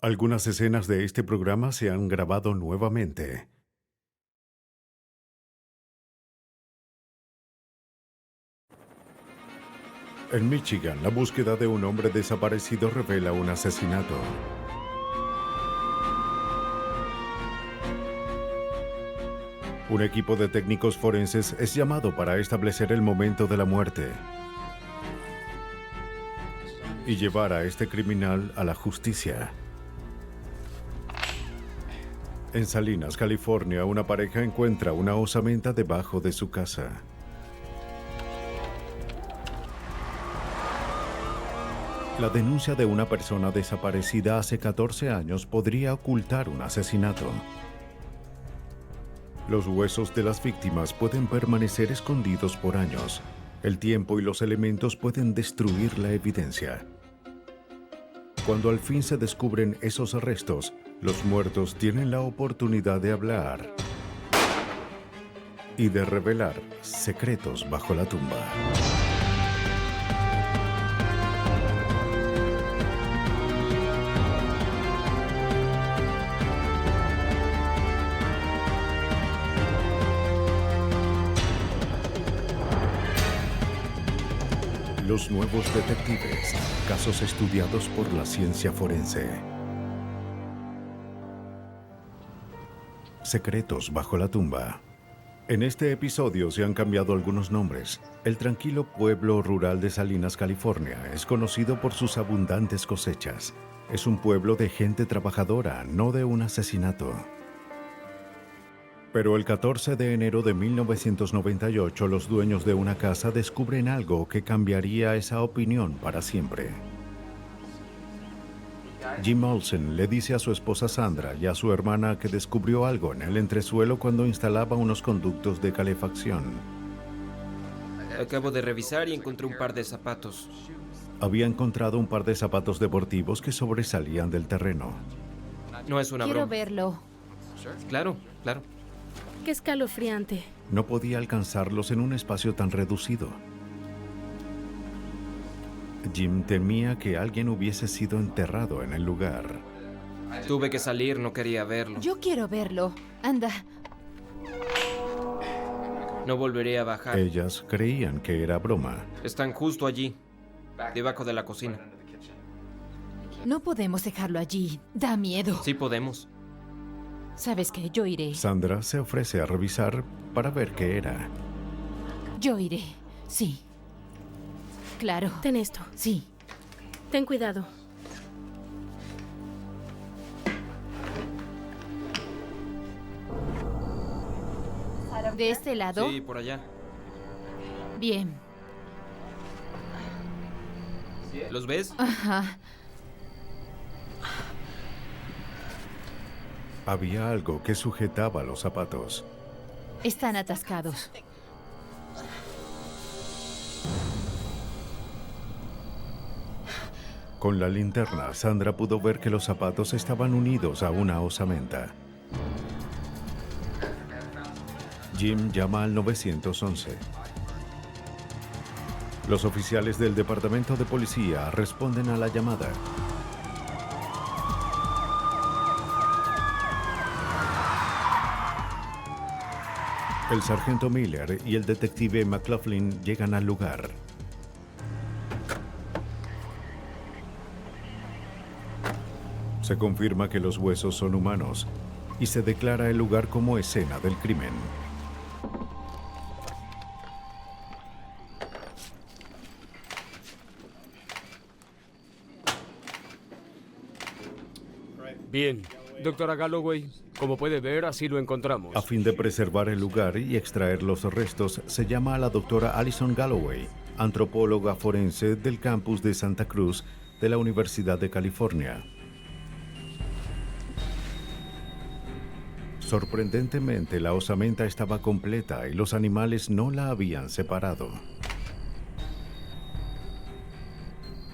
Algunas escenas de este programa se han grabado nuevamente. En Michigan, la búsqueda de un hombre desaparecido revela un asesinato. Un equipo de técnicos forenses es llamado para establecer el momento de la muerte y llevar a este criminal a la justicia. En Salinas, California, una pareja encuentra una osamenta debajo de su casa. La denuncia de una persona desaparecida hace 14 años podría ocultar un asesinato. Los huesos de las víctimas pueden permanecer escondidos por años. El tiempo y los elementos pueden destruir la evidencia. Cuando al fin se descubren esos restos, los muertos tienen la oportunidad de hablar y de revelar secretos bajo la tumba. Los nuevos detectives, casos estudiados por la ciencia forense. Secretos bajo la tumba. En este episodio se han cambiado algunos nombres. El tranquilo pueblo rural de Salinas, California, es conocido por sus abundantes cosechas. Es un pueblo de gente trabajadora, no de un asesinato. Pero el 14 de enero de 1998, los dueños de una casa descubren algo que cambiaría esa opinión para siempre. Jim Olsen le dice a su esposa Sandra y a su hermana que descubrió algo en el entresuelo cuando instalaba unos conductos de calefacción. Acabo de revisar y encontré un par de zapatos. Había encontrado un par de zapatos deportivos que sobresalían del terreno. No es una Quiero broma. verlo. Claro, claro. Qué escalofriante. No podía alcanzarlos en un espacio tan reducido. Jim temía que alguien hubiese sido enterrado en el lugar. Tuve que salir, no quería verlo. Yo quiero verlo. Anda. No volveré a bajar. Ellas creían que era broma. Están justo allí, debajo de la cocina. No podemos dejarlo allí. Da miedo. Sí podemos. ¿Sabes qué? Yo iré. Sandra se ofrece a revisar para ver qué era. Yo iré. Sí. Claro. Ten esto. Sí. Ten cuidado. ¿De este lado? Sí, por allá. Bien. ¿Los ves? Ajá. Había algo que sujetaba los zapatos. Están atascados. Con la linterna, Sandra pudo ver que los zapatos estaban unidos a una osamenta. Jim llama al 911. Los oficiales del departamento de policía responden a la llamada. El sargento Miller y el detective McLaughlin llegan al lugar. Se confirma que los huesos son humanos y se declara el lugar como escena del crimen. Bien, doctora Galloway, como puede ver, así lo encontramos. A fin de preservar el lugar y extraer los restos, se llama a la doctora Alison Galloway, antropóloga forense del campus de Santa Cruz de la Universidad de California. Sorprendentemente, la osamenta estaba completa y los animales no la habían separado.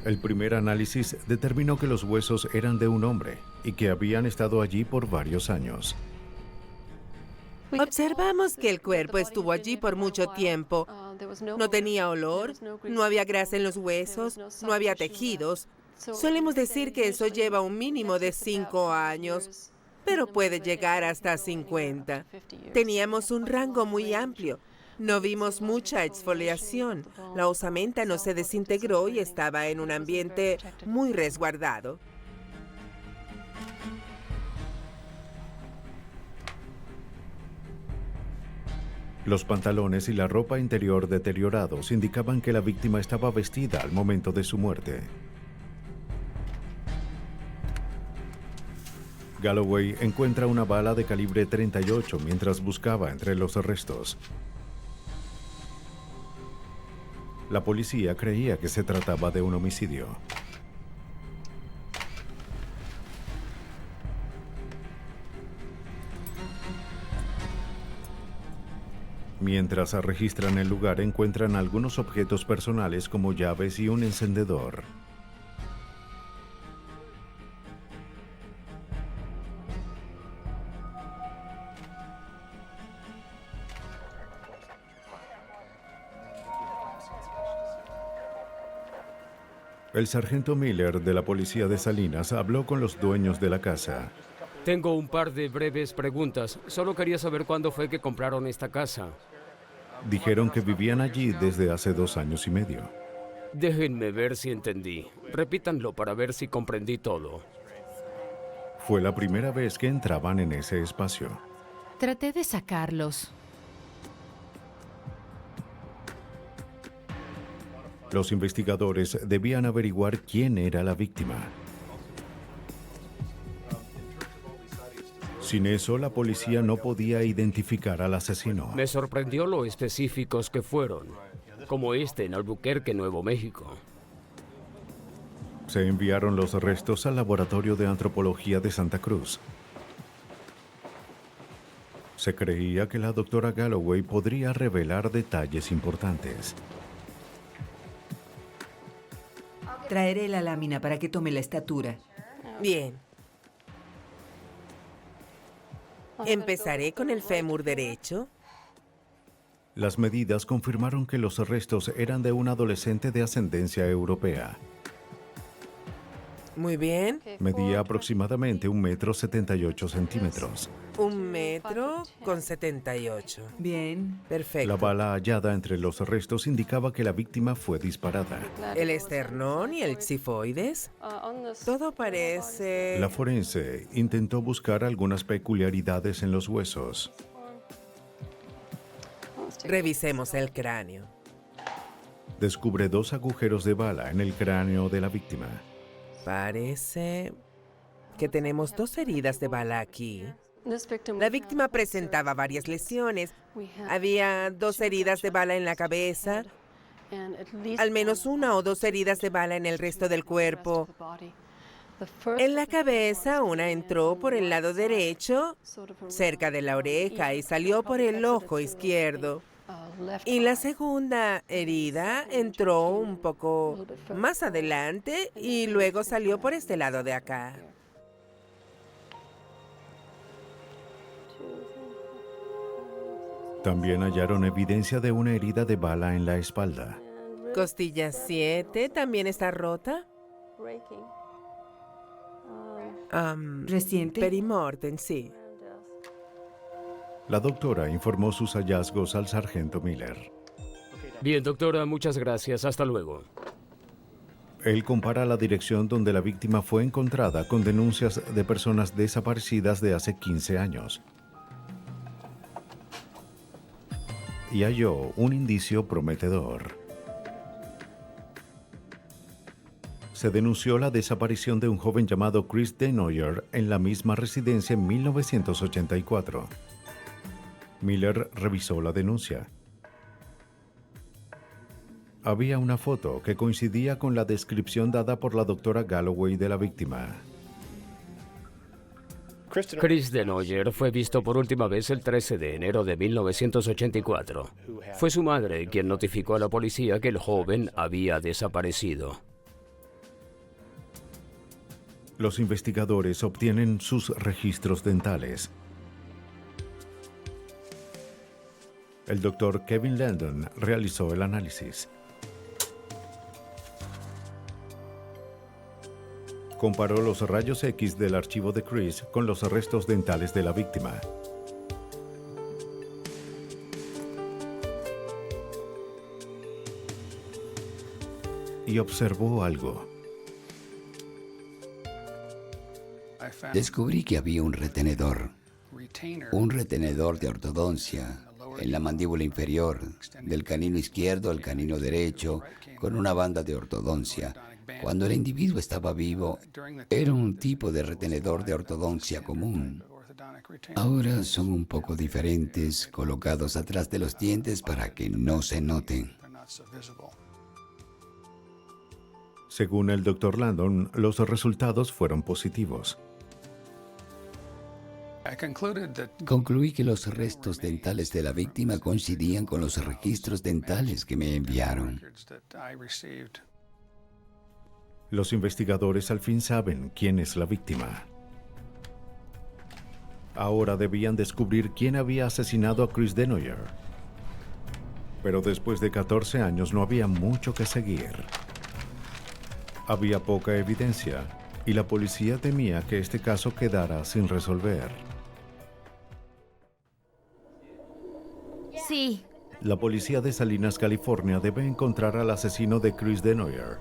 El primer análisis determinó que los huesos eran de un hombre y que habían estado allí por varios años. Observamos que el cuerpo estuvo allí por mucho tiempo. No tenía olor, no había grasa en los huesos, no había tejidos. Solemos decir que eso lleva un mínimo de 5 años, pero puede llegar hasta 50. Teníamos un rango muy amplio. No vimos mucha exfoliación. La osamenta no se desintegró y estaba en un ambiente muy resguardado. Los pantalones y la ropa interior deteriorados indicaban que la víctima estaba vestida al momento de su muerte. Galloway encuentra una bala de calibre 38 mientras buscaba entre los restos. La policía creía que se trataba de un homicidio. Mientras registran el lugar, encuentran algunos objetos personales como llaves y un encendedor. El sargento Miller de la policía de Salinas habló con los dueños de la casa. Tengo un par de breves preguntas. Solo quería saber cuándo fue que compraron esta casa. Dijeron que vivían allí desde hace 2 años y medio. Déjenme ver si entendí. Repítanlo para ver si comprendí todo. Fue la primera vez que entraban en ese espacio. Traté de sacarlos. Los investigadores debían averiguar quién era la víctima. Sin eso, la policía no podía identificar al asesino. Me sorprendió lo específicos que fueron, como este en Albuquerque, Nuevo México. Se enviaron los restos al Laboratorio de Antropología de Santa Cruz. Se creía que la doctora Galloway podría revelar detalles importantes. Traeré la lámina para que tome la estatura. Bien. Empezaré con el fémur derecho. Las medidas confirmaron que los restos eran de un adolescente de ascendencia europea. Muy bien. Medía aproximadamente 1,78 m. 1,78 m. Bien. Perfecto. La bala hallada entre los restos indicaba que la víctima fue disparada. El esternón y el xifoides. Todo parece... La forense intentó buscar algunas peculiaridades en los huesos. Revisemos el cráneo. Descubre 2 agujeros de bala en el cráneo de la víctima. Parece que tenemos 2 heridas de bala aquí. La víctima presentaba varias lesiones. Había 2 heridas de bala en la cabeza, al menos 1 o 2 heridas de bala en el resto del cuerpo. En la cabeza, una entró por el lado derecho, cerca de la oreja, y salió por el ojo izquierdo. Y la segunda herida entró un poco más adelante y luego salió por este lado de acá. También hallaron evidencia de una herida de bala en la espalda. Costilla 7 también está rota. ¿Reciente? Perimortem, sí. La doctora informó sus hallazgos al sargento Miller. Bien, doctora, muchas gracias. Hasta luego. Él compara la dirección donde la víctima fue encontrada con denuncias de personas desaparecidas de hace 15 años. Y halló un indicio prometedor. Se denunció la desaparición de un joven llamado Chris Denoyer en la misma residencia en 1984. Miller revisó la denuncia. Había una foto que coincidía con la descripción dada por la doctora Galloway de la víctima. Chris Denoyer fue visto por última vez el 13 de enero de 1984. Fue su madre quien notificó a la policía que el joven había desaparecido. Los investigadores obtienen sus registros dentales. El doctor Kevin Landon realizó el análisis. Comparó los rayos X del archivo de Chris con los restos dentales de la víctima. Y observó algo. Descubrí que había un retenedor de ortodoncia en la mandíbula inferior, del canino izquierdo al canino derecho, con una banda de ortodoncia. Cuando el individuo estaba vivo, era un tipo de retenedor de ortodoncia común. Ahora son un poco diferentes, colocados atrás de los dientes para que no se noten. Según el Dr. Landon, los resultados fueron positivos. Concluí que los restos dentales de la víctima coincidían con los registros dentales que me enviaron. Los investigadores al fin saben quién es la víctima. Ahora debían descubrir quién había asesinado a Chris Denoyer. Pero después de 14 años no había mucho que seguir. Había poca evidencia y la policía temía que este caso quedara sin resolver. Sí. La policía de Salinas, California, debe encontrar al asesino de Chris Denoyer,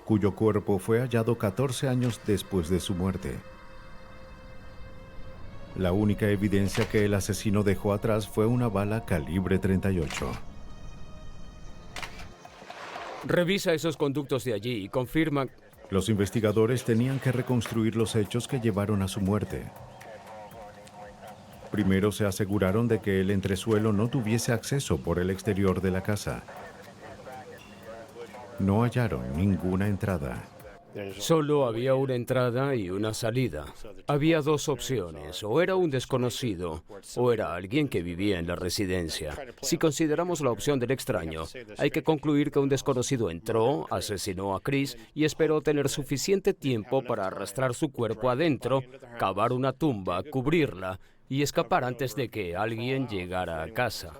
cuyo cuerpo fue hallado 14 años después de su muerte. La única evidencia que el asesino dejó atrás fue una bala calibre 38. Revisa esos conductos de allí y confirma. Los investigadores tenían que reconstruir los hechos que llevaron a su muerte. Primero se aseguraron de que el entresuelo no tuviese acceso por el exterior de la casa. No hallaron ninguna entrada. Solo había una entrada y una salida. Había dos opciones, o era un desconocido, o era alguien que vivía en la residencia. Si consideramos la opción del extraño, hay que concluir que un desconocido entró, asesinó a Chris y esperó tener suficiente tiempo para arrastrar su cuerpo adentro, cavar una tumba, cubrirla y escapar antes de que alguien llegara a casa.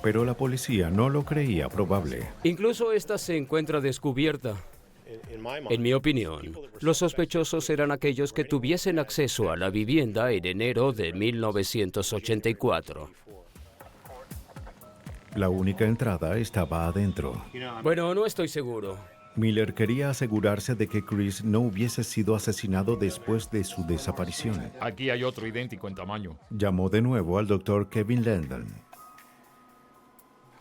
Pero la policía no lo creía probable. Incluso esta se encuentra descubierta. En mi opinión, los sospechosos eran aquellos que tuviesen acceso a la vivienda en enero de 1984. La única entrada estaba adentro. Bueno, no estoy seguro. Miller quería asegurarse de que Chris no hubiese sido asesinado después de su desaparición. Aquí hay otro idéntico en tamaño. Llamó de nuevo al doctor Kevin Landon.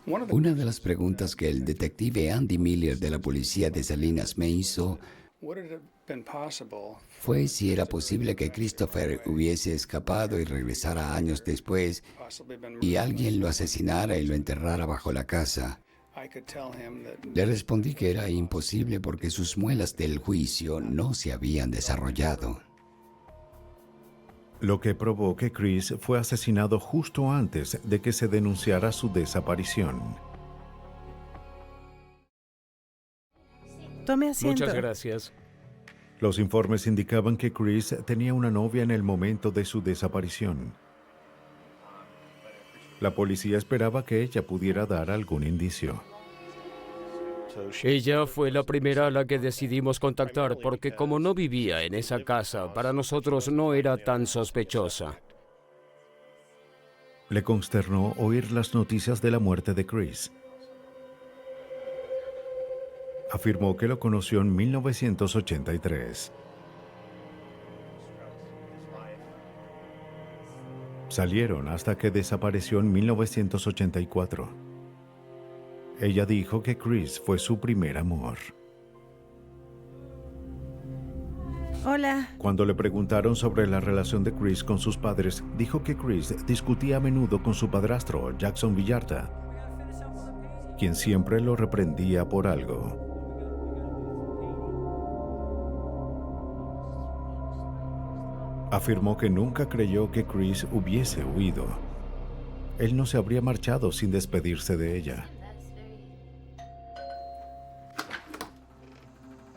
Una de las preguntas que el detective Andy Miller de la policía de Salinas me hizo fue si era posible que Christopher hubiese escapado y regresara años después y alguien lo asesinara y lo enterrara bajo la casa. Le respondí que era imposible porque sus muelas del juicio no se habían desarrollado. Lo que probó que Chris fue asesinado justo antes de que se denunciara su desaparición. Tome asiento. Muchas gracias. Los informes indicaban que Chris tenía una novia en el momento de su desaparición. La policía esperaba que ella pudiera dar algún indicio. Ella fue la primera a la que decidimos contactar porque como no vivía en esa casa, para nosotros no era tan sospechosa. Le consternó oír las noticias de la muerte de Chris. Afirmó que lo conoció en 1983. Salieron hasta que desapareció en 1984. Ella dijo que Chris fue su primer amor. Hola. Cuando le preguntaron sobre la relación de Chris con sus padres, dijo que Chris discutía a menudo con su padrastro, Jackson Villarta, quien siempre lo reprendía por algo. Afirmó que nunca creyó que Chris hubiese huido. Él no se habría marchado sin despedirse de ella.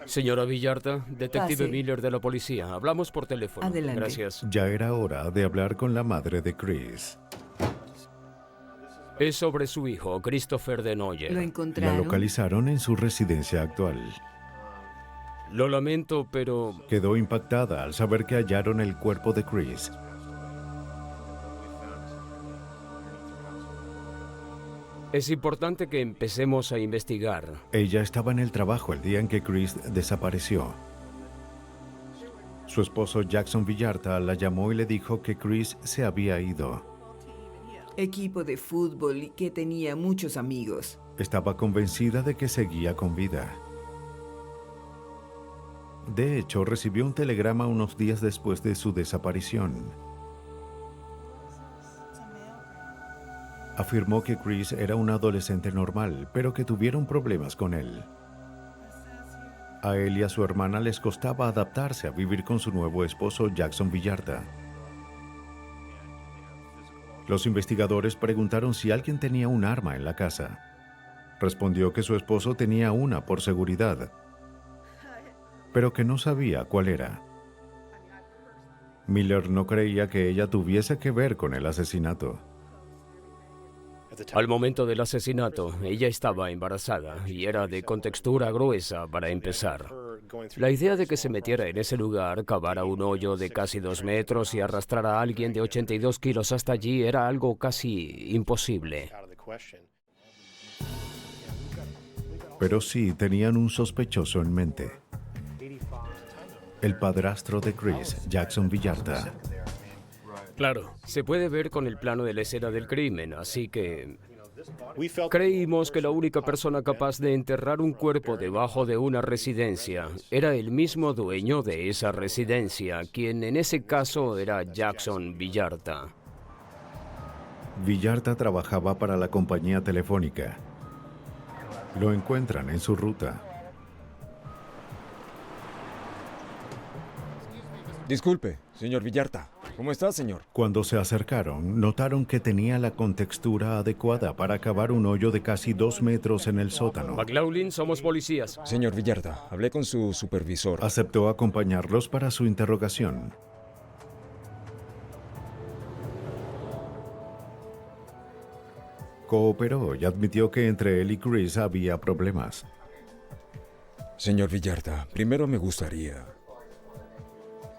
Señora Villarta, detective Pase. Miller de la policía. Hablamos por teléfono. Adelante. Gracias. Ya era hora de hablar con la madre de Chris. Es sobre su hijo, Christopher ¿Lo Denoyer. La encontraron? localizaron en su residencia actual. Lo lamento, pero Quedó impactada al saber que hallaron el cuerpo de Chris. es importante que empecemos a investigar. Ella estaba en el trabajo el día en que Chris desapareció. Su esposo Jackson Villarta la llamó y le dijo que Chris se había ido. Equipo de fútbol y que tenía muchos amigos. Estaba convencida de que seguía con vida. De hecho, recibió un telegrama unos días después de su desaparición. Afirmó que Chris era un adolescente normal, pero que tuvieron problemas con él. A él y a su hermana les costaba adaptarse a vivir con su nuevo esposo Jackson Villarta. Los investigadores preguntaron si alguien tenía un arma en la casa. Respondió que su esposo tenía una por seguridad, pero que no sabía cuál era. Miller no creía que ella tuviese que ver con el asesinato. Al momento del asesinato, ella estaba embarazada y era de contextura gruesa para empezar. La idea de que se metiera en ese lugar, cavara un hoyo de casi 2 metros y arrastrara a alguien de 82 kilos hasta allí era algo casi imposible. Pero sí tenían un sospechoso en mente. El padrastro de Chris, Jackson Villarta. Claro. Se puede ver con el plano de la escena del crimen, así que creímos que la única persona capaz de enterrar un cuerpo debajo de una residencia era el mismo dueño de esa residencia, quien en ese caso era Jackson Villarta. Villarta trabajaba para la compañía telefónica. Lo encuentran en su ruta. Disculpe, señor Villarta. ¿Cómo está, señor? Cuando se acercaron, notaron que tenía la contextura adecuada para cavar un hoyo de casi 2 metros en el sótano. McLaughlin, somos policías. Señor Villarta, hablé con su supervisor. Aceptó acompañarlos para su interrogación. Cooperó y admitió que entre él y Chris había problemas. Señor Villarta, primero me gustaría...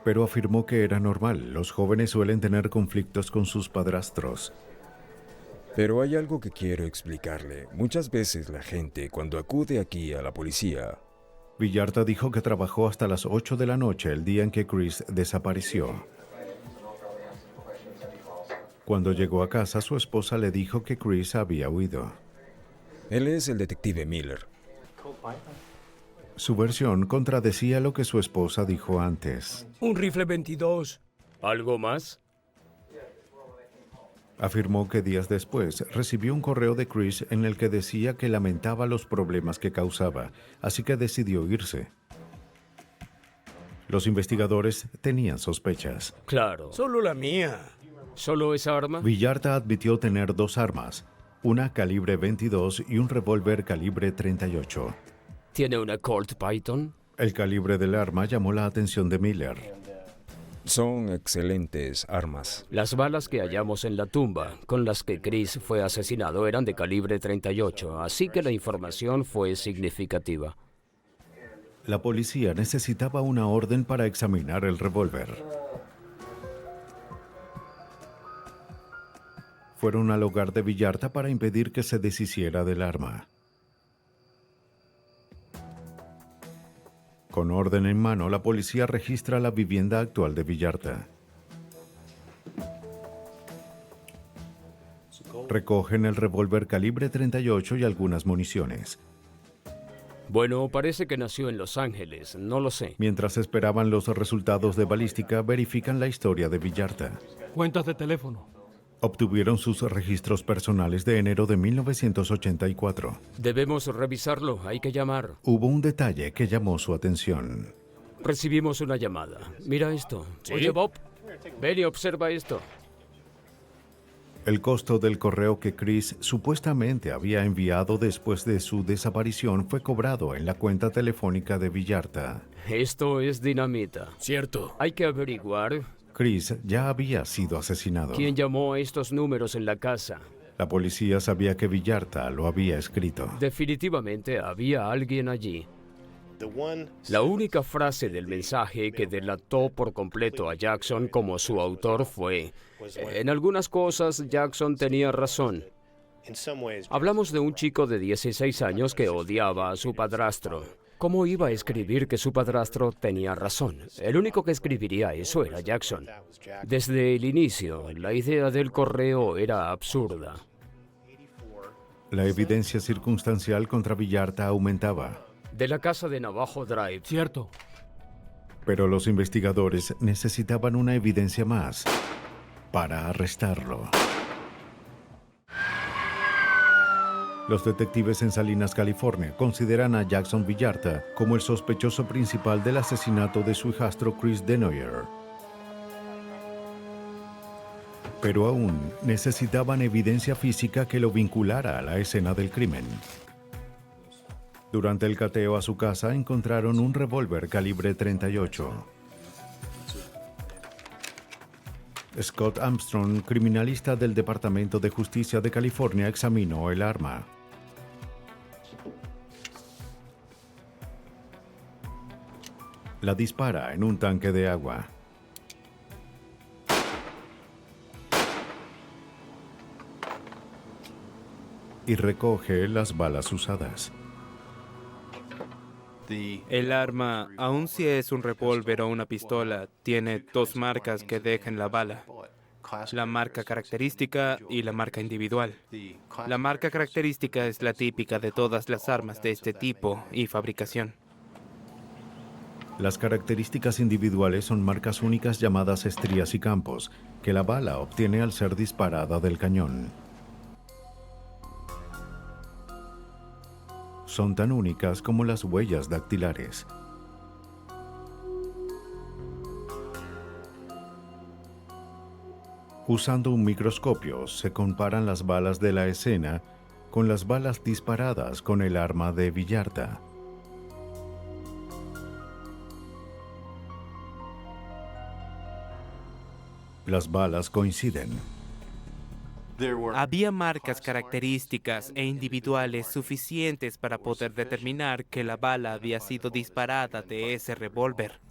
Pero afirmó que era normal. Los jóvenes suelen tener conflictos con sus padrastros. Pero hay algo que quiero explicarle. Muchas veces la gente, cuando acude aquí a la policía... Villarta dijo que trabajó hasta las 8 de la noche el día en que Chris desapareció. Cuando llegó a casa, su esposa le dijo que Chris había huido. Él es el detective Miller. Su versión contradecía lo que su esposa dijo antes. Un rifle 22. ¿Algo más? Afirmó que días después recibió un correo de Chris en el que decía que lamentaba los problemas que causaba, así que decidió irse. Los investigadores tenían sospechas. Claro. Solo la mía. ¿Solo esa arma? Villarta admitió tener 2 armas, una calibre 22 y un revólver calibre 38. ¿Tiene una Colt Python? El calibre del arma llamó la atención de Miller. Son excelentes armas. Las balas que hallamos en la tumba, con las que Chris fue asesinado, eran de calibre 38, así que la información fue significativa. La policía necesitaba una orden para examinar el revólver. Fueron al hogar de Villarta para impedir que se deshiciera del arma. Con orden en mano, la policía registra la vivienda actual de Villarta. Recogen el revólver calibre 38 y algunas municiones. Bueno, parece que nació en Los Ángeles, no lo sé. Mientras esperaban los resultados de balística, verifican la historia de Villarta. Cuentas de teléfono. Obtuvieron sus registros personales de enero de 1984. Debemos revisarlo, hay que llamar. Hubo un detalle que llamó su atención. Recibimos una llamada. Mira esto. ¿Sí? Oye, Bob, ven y observa esto. El costo del correo que Chris supuestamente había enviado después de su desaparición fue cobrado en la cuenta telefónica de Villarta. Esto es dinamita. Cierto. Hay que averiguar. Chris ya había sido asesinado. ¿Quién llamó a estos números en la casa? La policía sabía que Villarta lo había escrito. Definitivamente había alguien allí. La única frase del mensaje que delató por completo a Jackson como su autor fue: en algunas cosas Jackson tenía razón. Hablamos de un chico de 16 años que odiaba a su padrastro. ¿Cómo iba a escribir que su padrastro tenía razón? El único que escribiría eso era Jackson. Desde el inicio, la idea del correo era absurda. La evidencia circunstancial contra Villarta aumentaba. De la casa de Navajo Drive. Cierto. Pero los investigadores necesitaban una evidencia más para arrestarlo. Los detectives en Salinas, California, consideran a Jackson Villarta como el sospechoso principal del asesinato de su hijastro Chris Denoyer. Pero aún necesitaban evidencia física que lo vinculara a la escena del crimen. Durante el cateo a su casa encontraron un revólver calibre .38. Scott Armstrong, criminalista del Departamento de Justicia de California, examinó el arma. La dispara en un tanque de agua. Y recoge las balas usadas. El arma, aun si es un revólver o una pistola, tiene dos marcas que dejan la bala. La marca característica y la marca individual. La marca característica es la típica de todas las armas de este tipo y fabricación. Las características individuales son marcas únicas llamadas estrías y campos, que la bala obtiene al ser disparada del cañón. Son tan únicas como las huellas dactilares. Usando un microscopio, se comparan las balas de la escena con las balas disparadas con el arma de Villarta. Las balas coinciden. Había marcas características e individuales suficientes para poder determinar que la bala había sido disparada de ese revólver.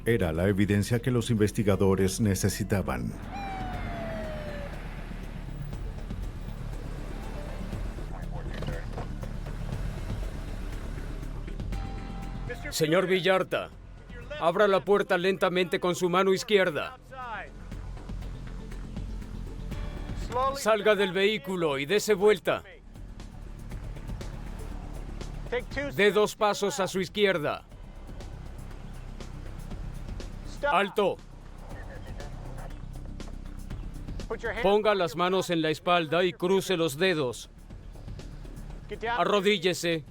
Era la evidencia que los investigadores necesitaban. Señor Villarta, abra la puerta lentamente con su mano izquierda. Salga del vehículo y dése vuelta. Dé 2 pasos a su izquierda. ¡Alto! Ponga las manos en la espalda y cruce los dedos. Arrodíllese.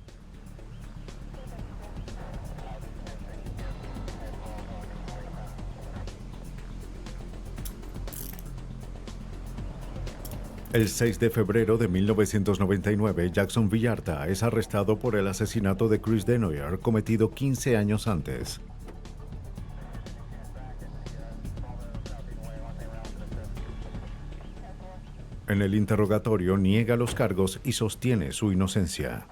El 6 de febrero de 1999, Jackson Villarta es arrestado por el asesinato de Chris Denoyer cometido 15 años antes. En el interrogatorio niega los cargos y sostiene su inocencia.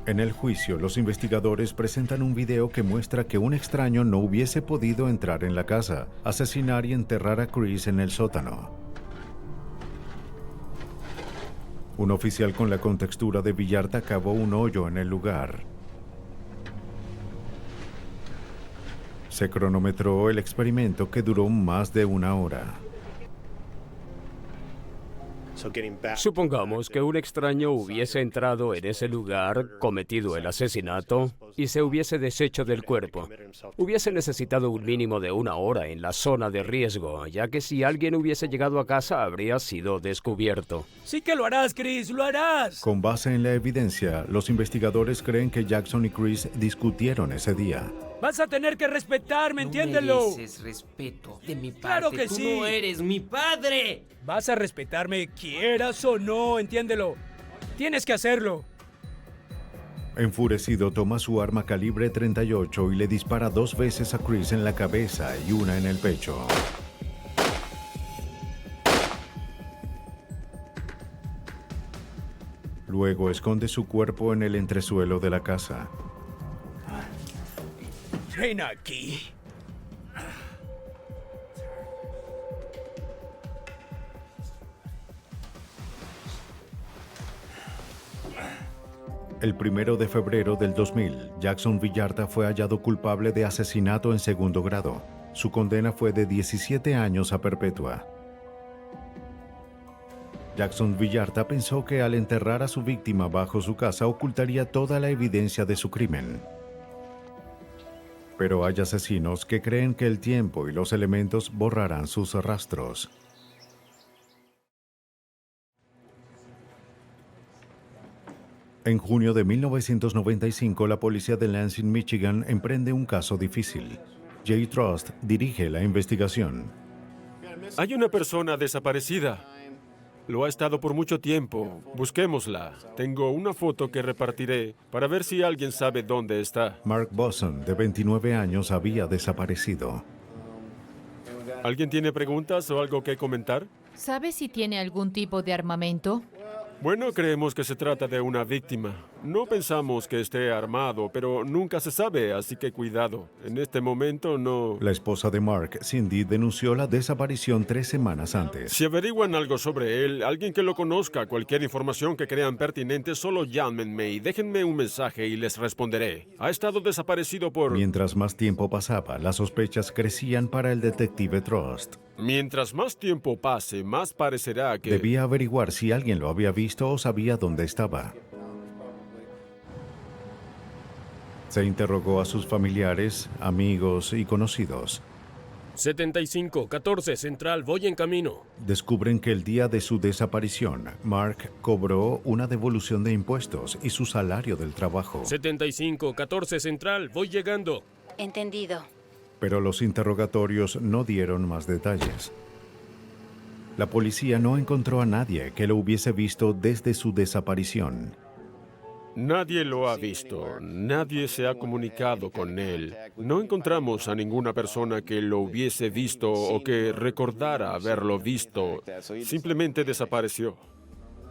En el juicio, los investigadores presentan un video que muestra que un extraño no hubiese podido entrar en la casa, asesinar y enterrar a Chris en el sótano. Un oficial con la contextura de Villarta cavó un hoyo en el lugar. Se cronometró el experimento, que duró más de 1 hora. Supongamos que un extraño hubiese entrado en ese lugar, cometido el asesinato y se hubiese deshecho del cuerpo. Hubiese necesitado un mínimo de 1 hora en la zona de riesgo, ya que si alguien hubiese llegado a casa habría sido descubierto. Sí que lo harás, Chris, lo harás. Con base en la evidencia, los investigadores creen que Jackson y Chris discutieron ese día. Vas a tener que respetarme, entiéndelo. No mereces respeto de mi parte. Claro que Tú sí. no eres mi padre. Vas a respetarme, quieras o no, entiéndelo. Tienes que hacerlo. Enfurecido, toma su arma calibre .38 y le dispara 2 veces a Chris en la cabeza y 1 en el pecho. Luego esconde su cuerpo en el entresuelo de la casa. Ven aquí. El 1 de febrero del 2000, Jackson Villarta fue hallado culpable de asesinato en segundo grado. Su condena fue de 17 años a perpetua. Jackson Villarta pensó que al enterrar a su víctima bajo su casa ocultaría toda la evidencia de su crimen. Pero hay asesinos que creen que el tiempo y los elementos borrarán sus rastros. En junio de 1995, la policía de Lansing, Michigan, emprende un caso difícil. Jay Trust dirige la investigación. Hay una persona desaparecida. Lo ha estado por mucho tiempo. Busquémosla. Tengo una foto que repartiré para ver si alguien sabe dónde está. Mark Bosson, de 29 años, había desaparecido. ¿Alguien tiene preguntas o algo que comentar? ¿Sabe si tiene algún tipo de armamento? Bueno, creemos que se trata de una víctima. No pensamos que esté armado, pero nunca se sabe, así que cuidado. En este momento no... La esposa de Mark, Cindy, denunció la desaparición 3 semanas antes. Si averiguan algo sobre él, alguien que lo conozca, cualquier información que crean pertinente, solo llámenme y déjenme un mensaje y les responderé. Ha estado desaparecido por... Mientras más tiempo pasaba, las sospechas crecían para el detective Trust. Mientras más tiempo pase, más parecerá que... Debía averiguar si alguien lo había visto o sabía dónde estaba. Se interrogó a sus familiares, amigos y conocidos. 75-14 Central, voy en camino. Descubren que el día de su desaparición, Mark cobró una devolución de impuestos y su salario del trabajo. 75-14 Central, voy llegando. Entendido. Pero los interrogatorios no dieron más detalles. La policía no encontró a nadie que lo hubiese visto desde su desaparición. Nadie lo ha visto, nadie se ha comunicado con él. No encontramos a ninguna persona que lo hubiese visto o que recordara haberlo visto. Simplemente desapareció.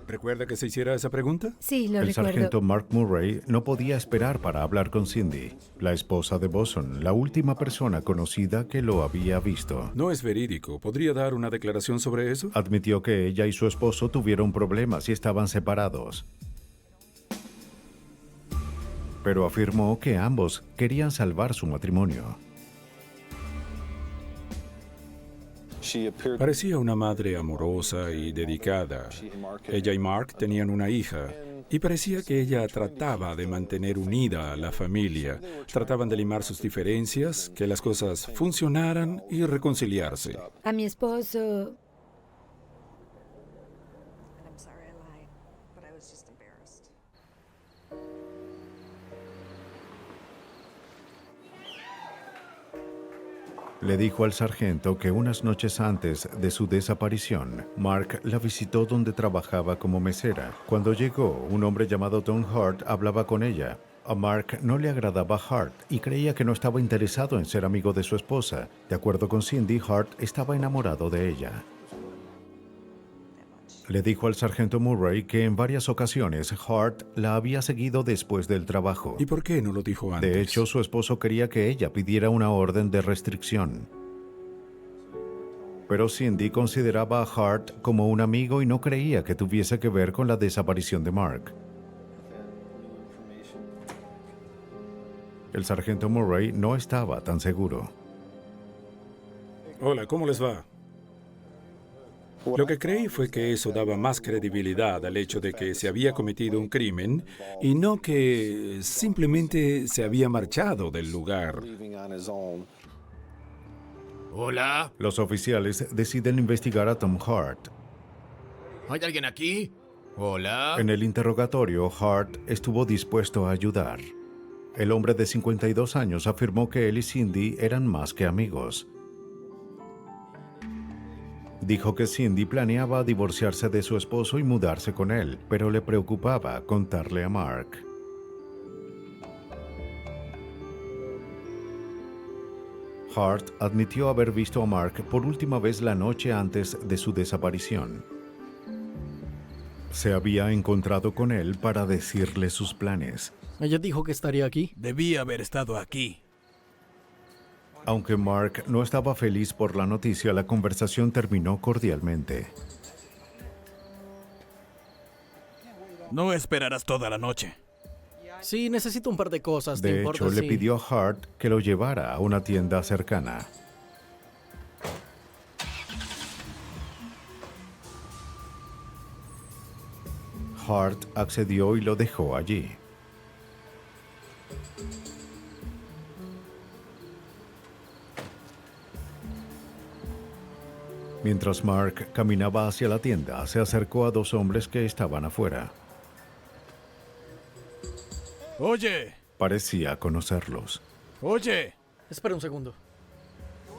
¿Recuerda que se hiciera esa pregunta? Sí, lo El recuerdo. sargento Mark Murray no podía esperar para hablar con Cindy, la esposa de Bosson, la última persona conocida que lo había visto. No es verídico. ¿Podría dar una declaración sobre eso? Admitió que ella y su esposo tuvieron problemas y estaban separados. Pero afirmó que ambos querían salvar su matrimonio. Parecía una madre amorosa y dedicada. Ella y Mark tenían una hija y parecía que ella trataba de mantener unida a la familia. Trataban de limar sus diferencias, que las cosas funcionaran y reconciliarse. A mi esposo... Le dijo al sargento que unas noches antes de su desaparición, Mark la visitó donde trabajaba como mesera. Cuando llegó, un hombre llamado Tom Hart hablaba con ella. A Mark no le agradaba Hart y creía que no estaba interesado en ser amigo de su esposa. De acuerdo con Cindy, Hart estaba enamorado de ella. Le dijo al sargento Murray que en varias ocasiones Hart la había seguido después del trabajo. ¿Y por qué no lo dijo antes? De hecho, su esposo quería que ella pidiera una orden de restricción. Pero Cindy consideraba a Hart como un amigo y no creía que tuviese que ver con la desaparición de Mark. El sargento Murray no estaba tan seguro. Hola, ¿cómo les va? Lo que creí fue que eso daba más credibilidad al hecho de que se había cometido un crimen y no que simplemente se había marchado del lugar. Hola. Los oficiales deciden investigar a Tom Hart. ¿Hay alguien aquí? Hola. En el interrogatorio, Hart estuvo dispuesto a ayudar. El hombre de 52 años afirmó que él y Cindy eran más que amigos. Dijo que Cindy planeaba divorciarse de su esposo y mudarse con él, pero le preocupaba contarle a Mark. Hart admitió haber visto a Mark por última vez la noche antes de su desaparición. Se había encontrado con él para decirle sus planes. Ella dijo que estaría aquí. Debía haber estado aquí. Aunque Mark no estaba feliz por la noticia, la conversación terminó cordialmente. No esperarás toda la noche. Sí, necesito un par de cosas. ¿Te De importa hecho, le si- pidió a Hart que lo llevara a una tienda cercana. Hart accedió y lo dejó allí. Mientras Mark caminaba hacia la tienda, se acercó a dos hombres que estaban afuera. Oye, Parecía conocerlos. oye. Espera un segundo.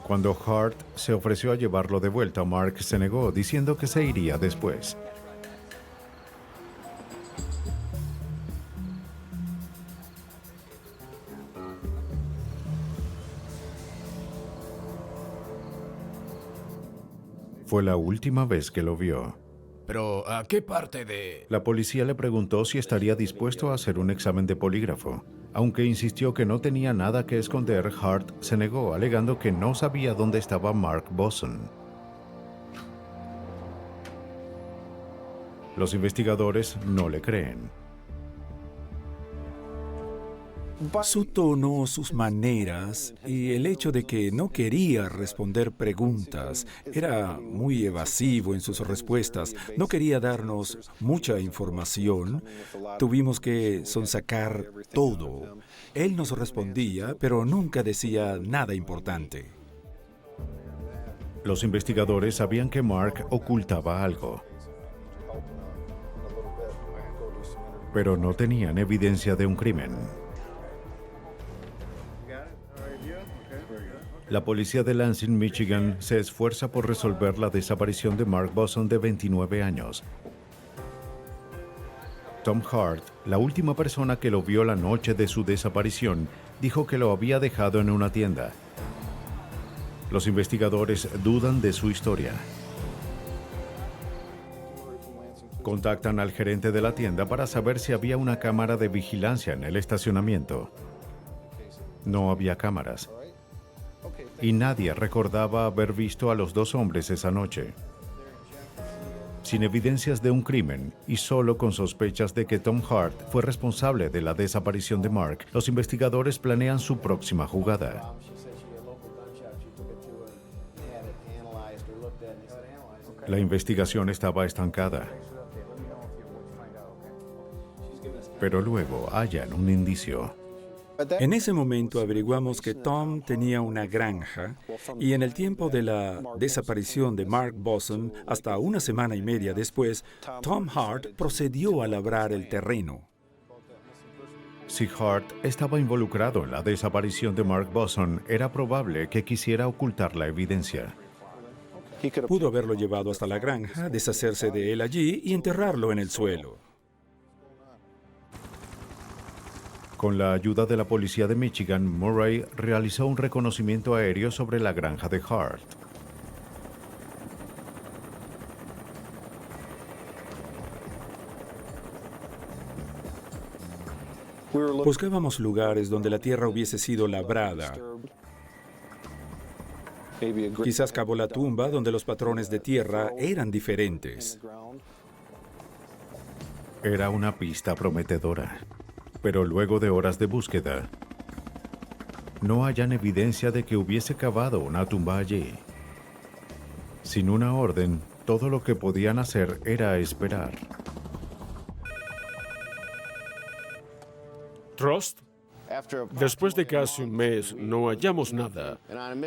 Cuando Hart se ofreció a llevarlo de vuelta, Mark se negó, diciendo que se iría después. Fue la última vez que lo vio. Pero, ¿a qué parte de...? La policía le preguntó si estaría dispuesto a hacer un examen de polígrafo. Aunque insistió que no tenía nada que esconder, Hart se negó, alegando que no sabía dónde estaba Mark Boson. Los investigadores no le creen. Su tono, sus maneras y el hecho de que no quería responder preguntas, era muy evasivo en sus respuestas, no quería darnos mucha información, tuvimos que sonsacar todo. Él nos respondía, pero nunca decía nada importante. Los investigadores sabían que Mark ocultaba algo, pero no tenían evidencia de un crimen. La policía de Lansing, Michigan, se esfuerza por resolver la desaparición de Mark Boson, de 29 años. Tom Hart, la última persona que lo vio la noche de su desaparición, dijo que lo había dejado en una tienda. Los investigadores dudan de su historia. Contactan al gerente de la tienda para saber si había una cámara de vigilancia en el estacionamiento. No había cámaras. Y nadie recordaba haber visto a los dos hombres esa noche. Sin evidencias de un crimen y solo con sospechas de que Tom Hart fue responsable de la desaparición de Mark, los investigadores planean su próxima jugada. La investigación estaba estancada. Pero luego hallan un indicio. En ese momento averiguamos que Tom tenía una granja y en el tiempo de la desaparición de Mark Boson, hasta una semana y media después, Tom Hart procedió a labrar el terreno. Si Hart estaba involucrado en la desaparición de Mark Boson, era probable que quisiera ocultar la evidencia. Pudo haberlo llevado hasta la granja, deshacerse de él allí y enterrarlo en el suelo. Con la ayuda de la policía de Michigan, Murray realizó un reconocimiento aéreo sobre la granja de Hart. Buscábamos lugares donde la tierra hubiese sido labrada. Quizás cavó la tumba donde los patrones de tierra eran diferentes. Era una pista prometedora. Pero luego de horas de búsqueda, no hallan evidencia de que hubiese cavado una tumba allí. Sin una orden, todo lo que podían hacer era esperar. Trust. Después de casi un mes no hallamos nada,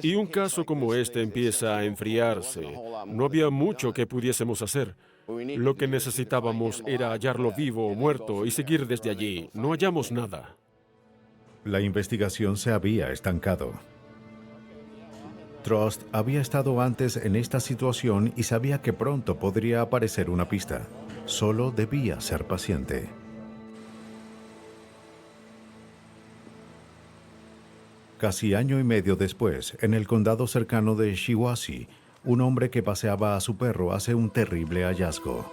y un caso como este empieza a enfriarse. No había mucho que pudiésemos hacer. Lo que necesitábamos era hallarlo vivo o muerto y seguir desde allí. No hallamos nada. La investigación se había estancado. Trust había estado antes en esta situación y sabía que pronto podría aparecer una pista. Solo debía ser paciente. Casi año y medio después, en el condado cercano de Shiawassee, un hombre que paseaba a su perro hace un terrible hallazgo.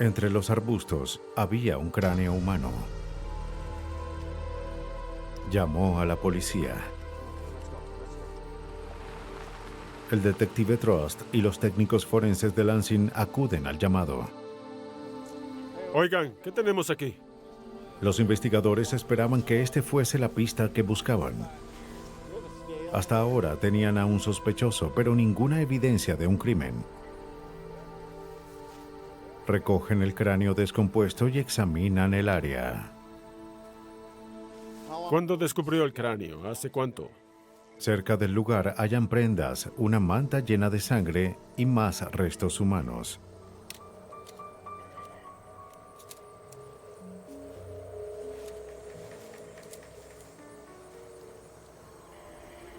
Entre los arbustos había un cráneo humano. Llamó a la policía. El detective Trust y los técnicos forenses de Lansing acuden al llamado. Oigan, ¿qué tenemos aquí? Los investigadores esperaban que este fuese la pista que buscaban. Hasta ahora tenían a un sospechoso, pero ninguna evidencia de un crimen. Recogen el cráneo descompuesto y examinan el área. ¿Cuándo descubrió el cráneo? ¿Hace cuánto? Cerca del lugar hallan prendas, una manta llena de sangre y más restos humanos.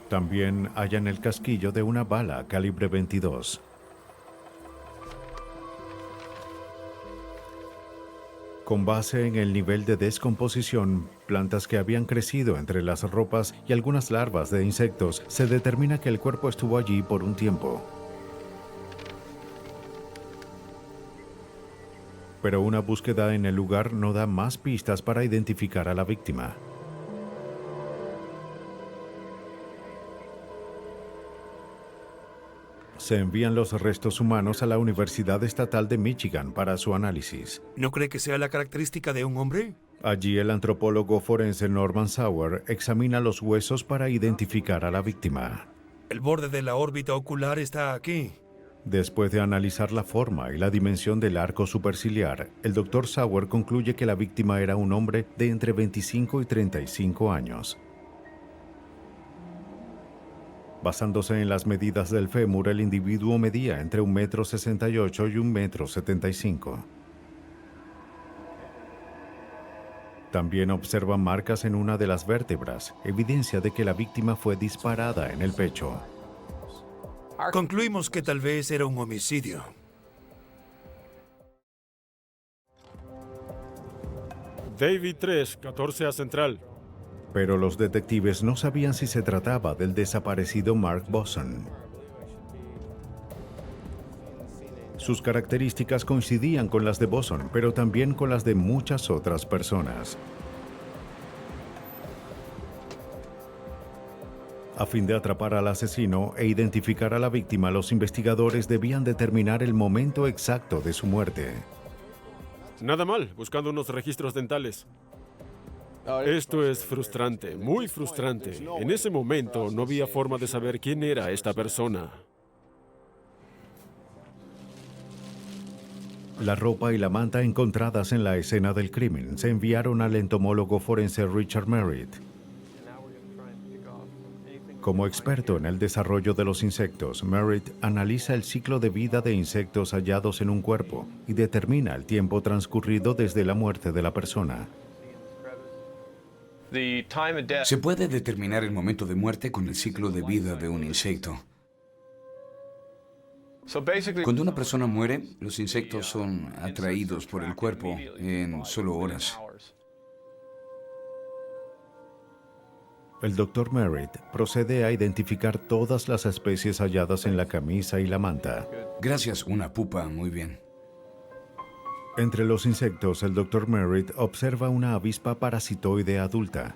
También hallan el casquillo de una bala calibre 22. Con base en el nivel de descomposición, plantas que habían crecido entre las ropas y algunas larvas de insectos, se determina que el cuerpo estuvo allí por un tiempo. Pero una búsqueda en el lugar no da más pistas para identificar a la víctima. Se envían los restos humanos a la Universidad Estatal de Michigan para su análisis. ¿No cree que sea la característica de un hombre? Allí el antropólogo forense Norman Sauer examina los huesos para identificar a la víctima. El borde de la órbita ocular está aquí. Después de analizar la forma y la dimensión del arco superciliar, el Dr. Sauer concluye que la víctima era un hombre de entre 25 y 35 años. Basándose en las medidas del fémur, el individuo medía entre 1,68 m y 1,75 m. También observa marcas en una de las vértebras, evidencia de que la víctima fue disparada en el pecho. Concluimos que tal vez era un homicidio. David 3, 14A Central. Pero los detectives no sabían si se trataba del desaparecido Mark Boson. Sus características coincidían con las de Boson, pero también con las de muchas otras personas. A fin de atrapar al asesino e identificar a la víctima, los investigadores debían determinar el momento exacto de su muerte. Nada mal, buscando unos registros dentales. Esto es frustrante, muy frustrante. En ese momento no había forma de saber quién era esta persona. La ropa y la manta encontradas en la escena del crimen se enviaron al entomólogo forense Richard Merritt. Como experto en el desarrollo de los insectos, Merritt analiza el ciclo de vida de insectos hallados en un cuerpo y determina el tiempo transcurrido desde la muerte de la persona. Se puede determinar el momento de muerte con el ciclo de vida de un insecto. Cuando una persona muere, los insectos son atraídos por el cuerpo en solo horas. El Dr. Merritt procede a identificar todas las especies halladas en la camisa y la manta. Gracias, una pupa, muy bien. Entre los insectos, el Dr. Merritt observa una avispa parasitoide adulta.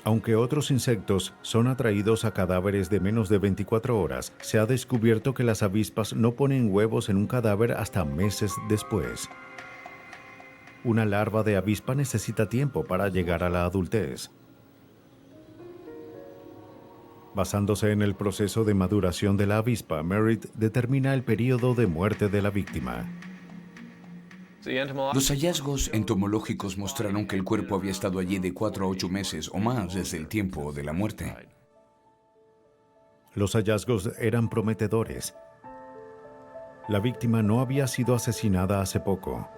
Aunque otros insectos son atraídos a cadáveres de menos de 24 horas, se ha descubierto que las avispas no ponen huevos en un cadáver hasta meses después. Una larva de avispa necesita tiempo para llegar a la adultez. Basándose en el proceso de maduración de la avispa, Merritt determina el periodo de muerte de la víctima. Los hallazgos entomológicos mostraron que el cuerpo había estado allí de 4 a 8 meses o más desde el tiempo de la muerte. Los hallazgos eran prometedores. La víctima no había sido asesinada hace poco.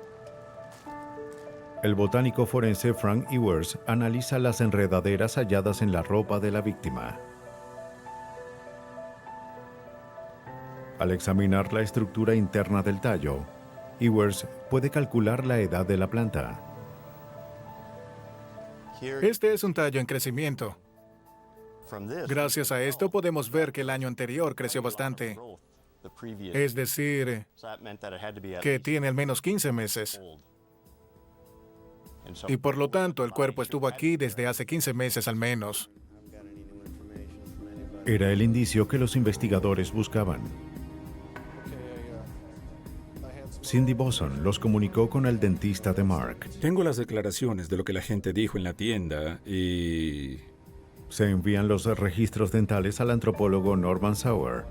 El botánico forense Frank Ewers analiza las enredaderas halladas en la ropa de la víctima. Al examinar la estructura interna del tallo, Ewers puede calcular la edad de la planta. Este es un tallo en crecimiento. Gracias a esto podemos ver que el año anterior creció bastante. Es decir, que tiene al menos 15 meses. Y por lo tanto, el cuerpo estuvo aquí desde hace 15 meses al menos. Era el indicio que los investigadores buscaban. Cindy Boson los comunicó con el dentista de Mark. Tengo las declaraciones de lo que la gente dijo en la tienda y... Se envían los registros dentales al antropólogo Norman Sauer.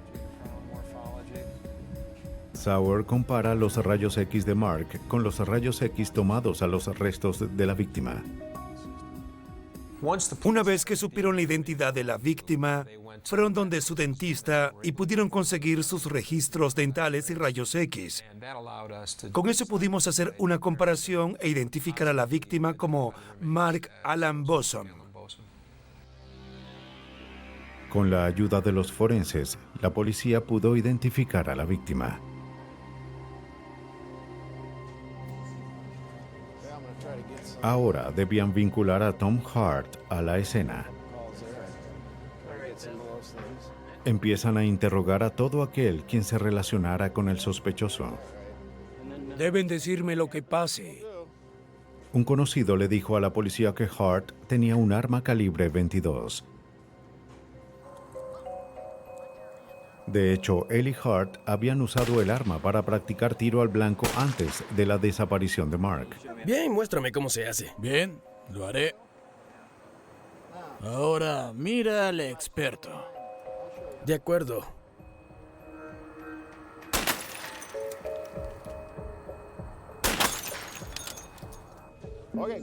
Sauer compara los rayos X de Mark con los rayos X tomados a los restos de la víctima. Una vez que supieron la identidad de la víctima, fueron donde su dentista y pudieron conseguir sus registros dentales y rayos X. Con eso pudimos hacer una comparación e identificar a la víctima como Mark Alan Boson. Con la ayuda de los forenses, la policía pudo identificar a la víctima. Ahora debían vincular a Tom Hart a la escena. Empiezan a interrogar a todo aquel quien se relacionara con el sospechoso. Deben decirme lo que pase. Un conocido le dijo a la policía que Hart tenía un arma calibre 22. De hecho, él y Hart habían usado el arma para practicar tiro al blanco antes de la desaparición de Mark. Bien, muéstrame cómo se hace. Bien, lo haré. Ahora, mira al experto. De acuerdo.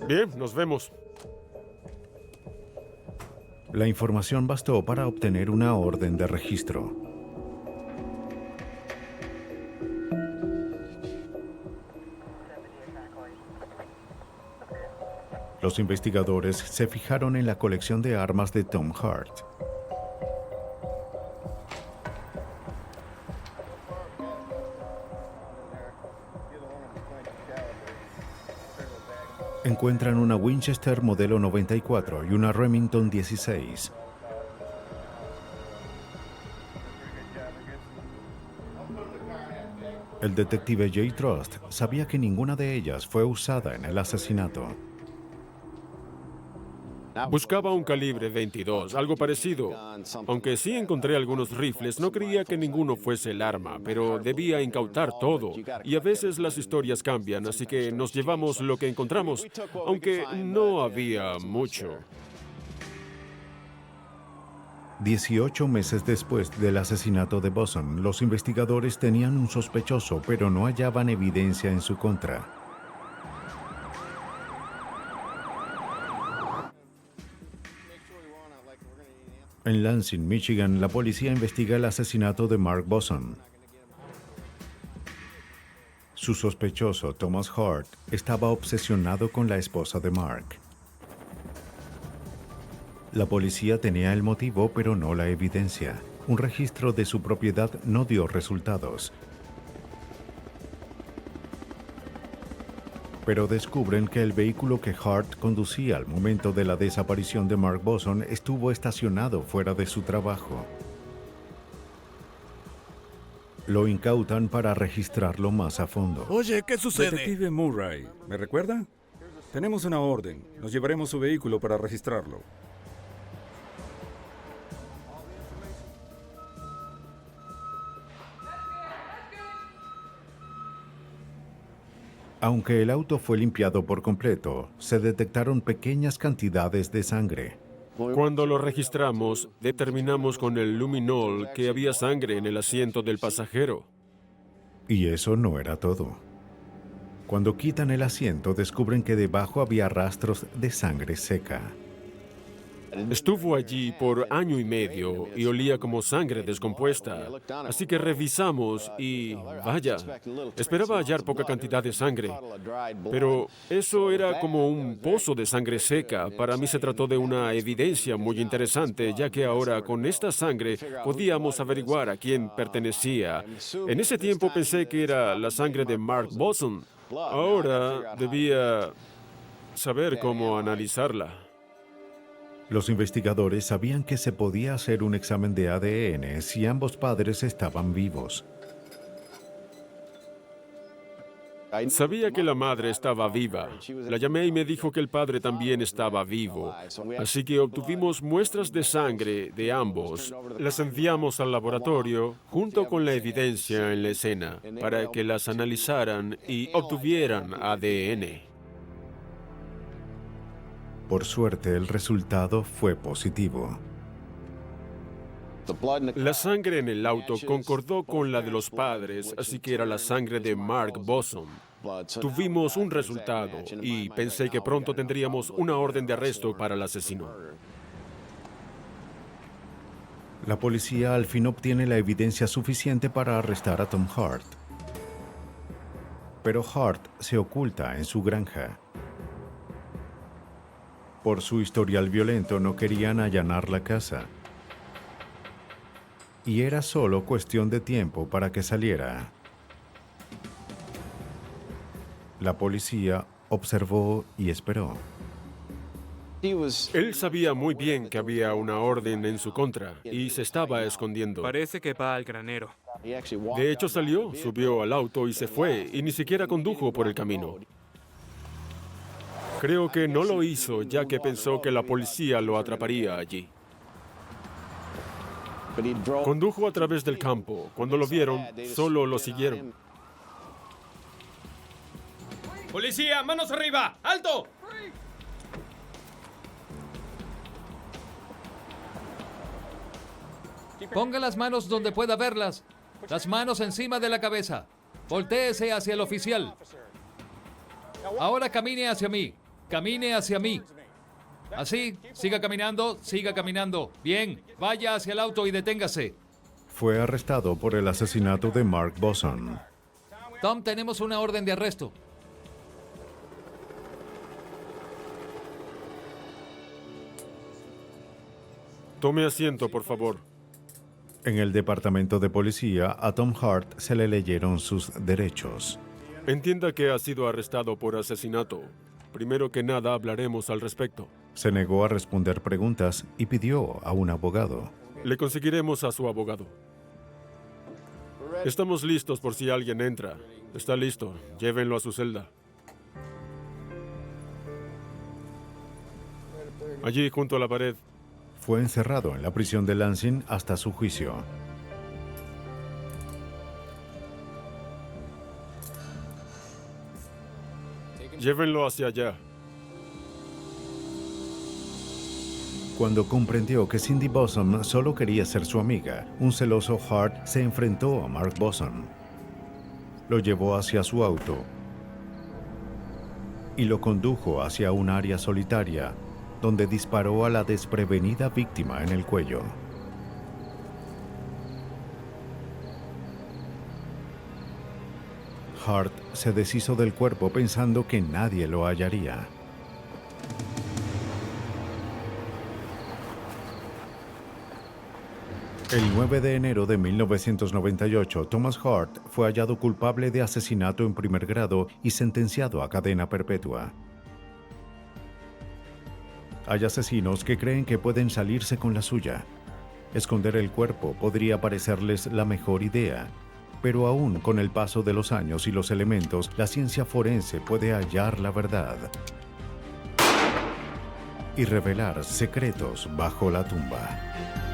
Bien, nos vemos. La información bastó para obtener una orden de registro. Los investigadores se fijaron en la colección de armas de Tom Hart. Encuentran una Winchester modelo 94 y una Remington 16. El detective Jay Trust sabía que ninguna de ellas fue usada en el asesinato. Buscaba un calibre 22, algo parecido. Aunque sí encontré algunos rifles, no creía que ninguno fuese el arma, pero debía incautar todo. Y a veces las historias cambian, así que nos llevamos lo que encontramos, aunque no había mucho. 18 meses después del asesinato de Boson, los investigadores tenían un sospechoso, pero no hallaban evidencia en su contra. En Lansing, Michigan, la policía investiga el asesinato de Mark Boson. Su sospechoso, Thomas Hart, estaba obsesionado con la esposa de Mark. La policía tenía el motivo, pero no la evidencia. Un registro de su propiedad no dio resultados. Pero descubren que el vehículo que Hart conducía al momento de la desaparición de Mark Boson estuvo estacionado fuera de su trabajo. Lo incautan para registrarlo más a fondo. Oye, ¿qué sucede? Detective Murray, ¿me recuerda? Tenemos una orden. Nos llevaremos su vehículo para registrarlo. Aunque el auto fue limpiado por completo, se detectaron pequeñas cantidades de sangre. Cuando lo registramos, determinamos con el luminol que había sangre en el asiento del pasajero. Y eso no era todo. Cuando quitan el asiento, descubren que debajo había rastros de sangre seca. Estuvo allí por año y medio y olía como sangre descompuesta. Así que revisamos y, vaya, esperaba hallar poca cantidad de sangre. Pero eso era como un pozo de sangre seca. Para mí se trató de una evidencia muy interesante, ya que ahora con esta sangre podíamos averiguar a quién pertenecía. En ese tiempo pensé que era la sangre de Mark Boson. Ahora debía saber cómo analizarla. Los investigadores sabían que se podía hacer un examen de ADN si ambos padres estaban vivos. Sabía que la madre estaba viva. La llamé y me dijo que el padre también estaba vivo. Así que obtuvimos muestras de sangre de ambos. Las enviamos al laboratorio junto con la evidencia en la escena para que las analizaran y obtuvieran ADN. Por suerte, el resultado fue positivo. La sangre en el auto concordó con la de los padres, así que era la sangre de Mark Boson. Tuvimos un resultado y pensé que pronto tendríamos una orden de arresto para el asesino. La policía al fin obtiene la evidencia suficiente para arrestar a Tom Hart. Pero Hart se oculta en su granja. Por su historial violento no querían allanar la casa. Y era solo cuestión de tiempo para que saliera. La policía observó y esperó. Él sabía muy bien que había una orden en su contra y se estaba escondiendo. Parece que va al granero. De hecho salió, subió al auto y se fue, y ni siquiera condujo por el camino. Creo que no lo hizo, ya que pensó que la policía lo atraparía allí. Condujo a través del campo. Cuando lo vieron, solo lo siguieron. ¡Policía, manos arriba! ¡Alto! Ponga las manos donde pueda verlas. Las manos encima de la cabeza. Voltéese hacia el oficial. Ahora camine hacia mí. Camine hacia mí. Así, siga caminando, siga caminando. Bien, vaya hacia el auto y deténgase. Fue arrestado por el asesinato de Mark Boson. Tom, tenemos una orden de arresto. Tome asiento, por favor. En el departamento de policía, a Tom Hart se le leyeron sus derechos. Entienda que ha sido arrestado por asesinato. Primero que nada, hablaremos al respecto. Se negó a responder preguntas y pidió a un abogado. Le conseguiremos a su abogado. Estamos listos por si alguien entra. Está listo. Llévenlo a su celda. Allí, junto a la pared. Fue encerrado en la prisión de Lansing hasta su juicio. Llévenlo hacia allá. Cuando comprendió que Cindy Boson solo quería ser su amiga, un celoso Hart se enfrentó a Mark Boson. Lo llevó hacia su auto y lo condujo hacia un área solitaria, donde disparó a la desprevenida víctima en el cuello. Hart se deshizo del cuerpo pensando que nadie lo hallaría. El 9 de enero de 1998, Thomas Hart fue hallado culpable de asesinato en primer grado y sentenciado a cadena perpetua. Hay asesinos que creen que pueden salirse con la suya. Esconder el cuerpo podría parecerles la mejor idea, pero aún con el paso de los años y los elementos, la ciencia forense puede hallar la verdad y revelar secretos bajo la tumba.